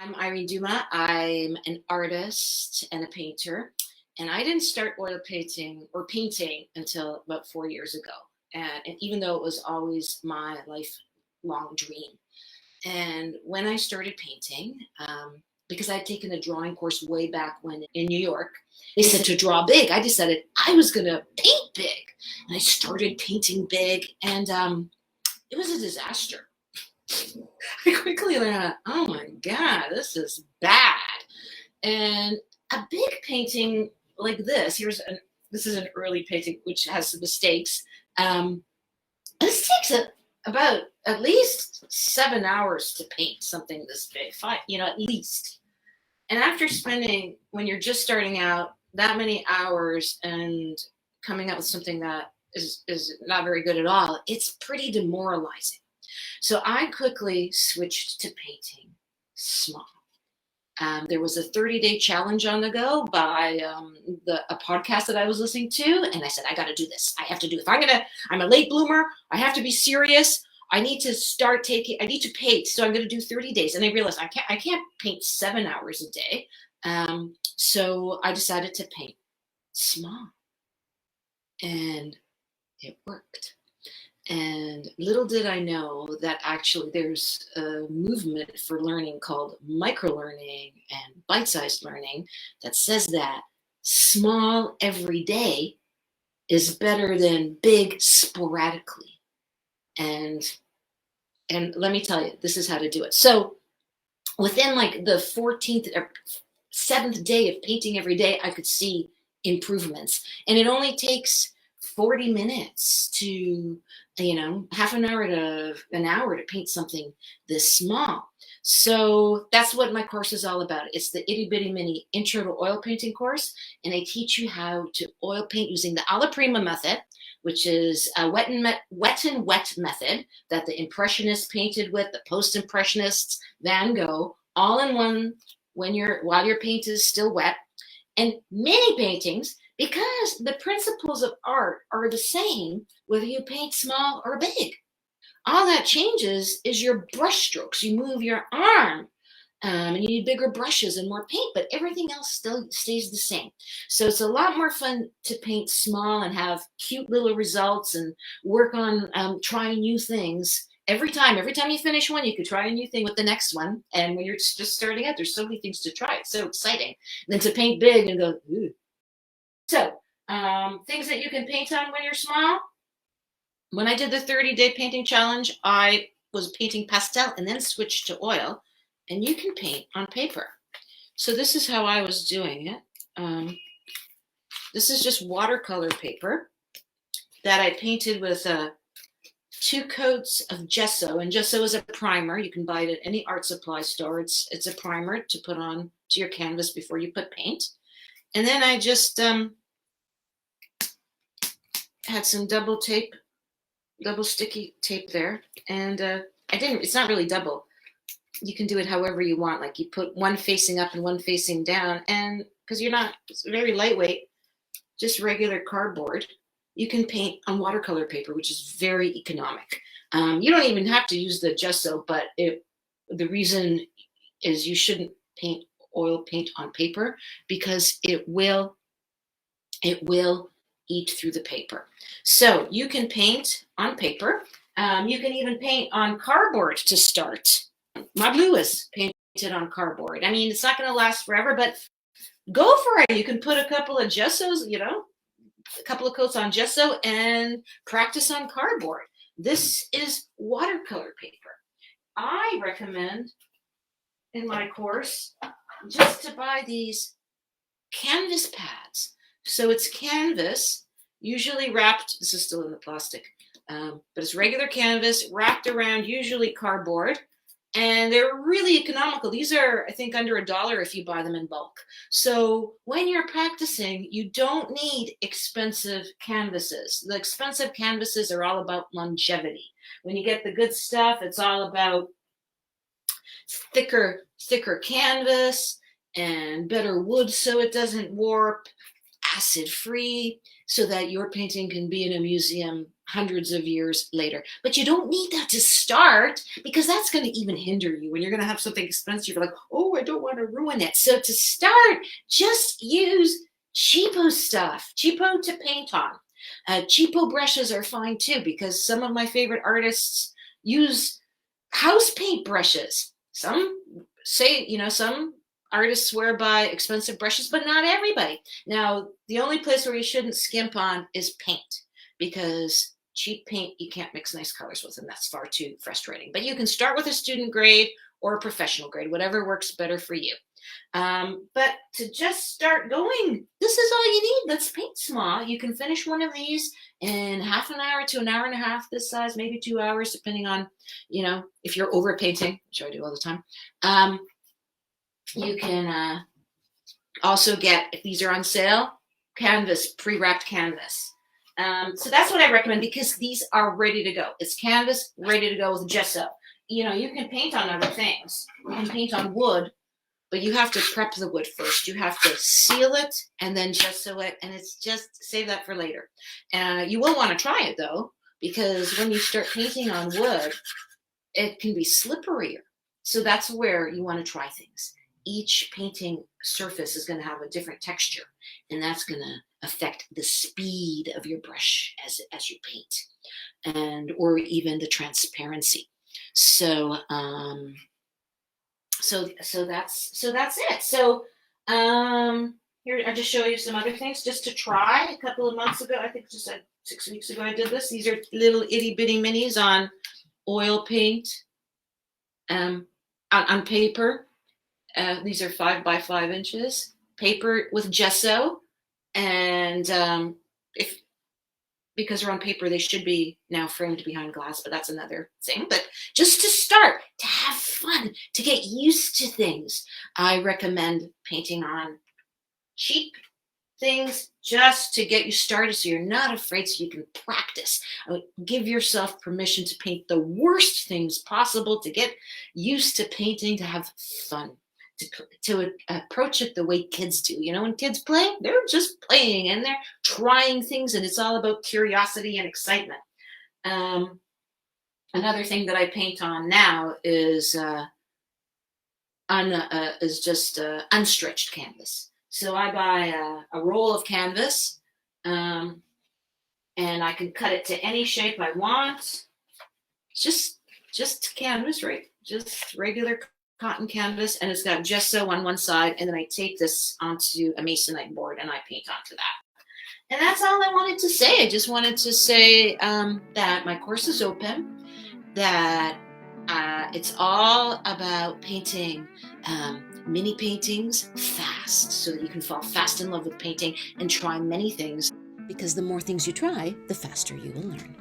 I'm Irene Duma. I'm an artist and a painter, and I didn't start oil painting or painting until about 4 years ago. And even though it was always my lifelong dream, and when I started painting, because I'd taken a drawing course way back when in New York, they said to draw big. I decided I was going to paint big, and I started painting big, and it was a disaster. I quickly learned, oh my God, this is bad. And a big painting like this is an early painting which has some mistakes. Um, this takes about at least 7 hours to paint something this big, at least. And after spending, when you're just starting out, that many hours and coming up with something that is not very good at all, it's pretty demoralizing. So I quickly switched to painting small. There was a 30-day challenge on the go by a podcast that I was listening to, and I said, I got to do this. I have to do it. I'm a late bloomer. I have to be serious. I need to paint. So I'm going to do 30 days. And I realized I can't paint 7 hours a day. So I decided to paint small, and it worked. And little did I know that actually there's a movement for learning called microlearning and bite-sized learning that says that small every day is better than big sporadically. And let me tell you, this is how to do it. So within like the 14th or 7th day of painting every day, I could see improvements. And it only takes 40 minutes to half an hour to an hour to paint something this small. So that's what my course is all about. It's the itty bitty mini intro to oil painting course. And I teach you how to oil paint using the alla prima method, which is a wet and wet method that the impressionists painted with, the post-impressionists, Van Gogh, all in one while your paint is still wet. And mini paintings, because the principles of art are the same whether you paint small or big. All that changes is your brush strokes. You move your arm, and you need bigger brushes and more paint, but everything else still stays the same. So it's a lot more fun to paint small and have cute little results and work on trying new things. Every time you finish one, you could try a new thing with the next one. And when you're just starting out, there's so many things to try. It's so exciting. And then to paint big and go, ooh. So things that you can paint on when you're small. When I did the 30-day painting challenge, I was painting pastel and then switched to oil. And you can paint on paper. So this is how I was doing it. This is just watercolor paper that I painted with 2 coats of gesso. And gesso is a primer. You can buy it at any art supply store. It's a primer to put on to your canvas before you put paint. And then I just had some double sticky tape there. And it's not really double. You can do it however you want. Like you put one facing up and one facing down. And because it's very lightweight, just regular cardboard, you can paint on watercolor paper, which is very economic. You don't even have to use the gesso, but the reason is you shouldn't paint oil paint on paper because it will eat through the paper. So you can paint on paper. You can even paint on cardboard to start. My blue is painted on cardboard. I mean, it's not going to last forever, but go for it. You can put a couple of gessos, a couple of coats on gesso and practice on cardboard. This is watercolor paper. I recommend in my course just to buy these canvas pads. So it's canvas, usually wrapped, this is still in the plastic, but it's regular canvas wrapped around usually cardboard. And they're really economical. These are, I think, under $1 if you buy them in bulk. So when you're practicing, you don't need expensive canvases. The expensive canvases are all about longevity. When you get the good stuff, it's all about thicker canvas and better wood so it doesn't warp, acid-free, so that your painting can be in a museum hundreds of years later. But you don't need that to start, because that's going to even hinder you when you're going to have something expensive. You're like, oh, I don't want to ruin it. So to start, just use cheapo stuff, cheapo to paint on. Cheapo brushes are fine too, because some of my favorite artists use house paint brushes. Some say, some artists swear by expensive brushes, but not everybody. Now, the only place where you shouldn't skimp on is paint, because cheap paint you can't mix nice colors with, and that's far too frustrating. But you can start with a student grade or a professional grade, whatever works better for you. But to just start going, this is all you need. Let's paint small. You can finish one of these in half an hour to an hour and a half, this size, maybe 2 hours, depending on, if you're over painting, which I do all the time. You can also get, if these are on sale, canvas, pre-wrapped canvas. So that's what I recommend, because these are ready to go. It's canvas ready to go with gesso. You can paint on other things. You can paint on wood, but you have to prep the wood first. You have to seal it and then gesso it, and it's just, save that for later. You will want to try it though, because when you start painting on wood, it can be slipperier. So that's where you want to try things. Each painting surface is going to have a different texture, and that's going to affect the speed of your brush as you paint, or even the transparency. So that's it. So here I just show you some other things just to try. A couple of months ago, I think just 6 weeks ago, I did this. These are little itty bitty minis on oil paint, on paper. These are 5 by 5 inches paper with gesso, and because they're on paper, they should be now framed behind glass, but that's another thing. But just to start, to have fun, to get used to things, I recommend painting on cheap things just to get you started, so you're not afraid, so you can practice. Give yourself permission to paint the worst things possible, to get used to painting, to have fun, to approach it the way kids do. When kids play, they're just playing and they're trying things, and it's all about curiosity and excitement. Another thing that I paint on now is just unstretched canvas. So I buy a roll of canvas, and I can cut it to any shape I want. Just canvas, right? Just regular cotton canvas, and it's got gesso on one side, and then I tape this onto a masonite board and I paint onto that. And that's all I wanted to say. I just wanted to say that my course is open, that it's all about painting mini paintings fast, so that you can fall fast in love with painting and try many things, because the more things you try, the faster you will learn.